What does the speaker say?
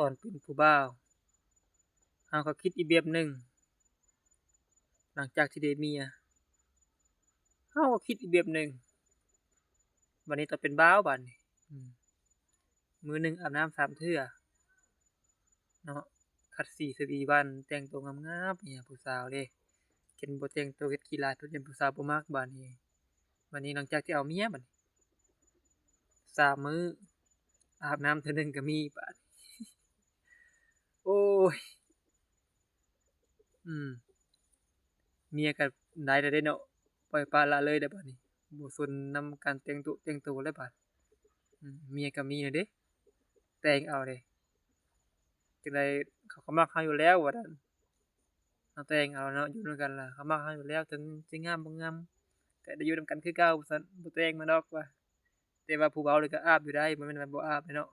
ตอนเป็นผู้บ่าวเราก็คิดอีกแบบหนึ่งหลังจากที่ได้เมียเราก็คิดอีกแบบหนึ่งบัดนี้ตอนเป็นบ่าวบัดนี้อืมมื้อหนึ่งอาบน้ำ3เทื่อเนาะขัดสีสวีวันแต่งตัวงามๆไปหาผู้สาวเด้คันบ่แต่งตัวเฮ็ดขี้ร้ายเพิ่นยันผู้สาวบ่มักบัดนี้หลังจากที่เอาเมียบัดนี้3มื้ออาบน้ำเทื่อหนึ่งก็มีบัดโอ้ยอืมเมียก็ได้แล้วเด้เนาะปล่อยปละละเลยแล้วบัดนี้บ่สนนำการแต่งตัวแล้วบัดเมียก็มีแล้วเด้แต่งเอาเด้จั่งใดเขาก็มักเราอยู่แล้วว่าซั่นเราแต่งเอาเนาะอยู่นำกันล่ะเขามักเราอยู่แล้วถึงสิงามบ่งามก็ได้อยู่นำกันคือเก่าว่าซั่นบ่แต่งมาดอกว่าแต่ว่าผู้เว้านี่ก็อาบอยู่ได้บ่แม่นว่าบ่อาบเด้เนาะ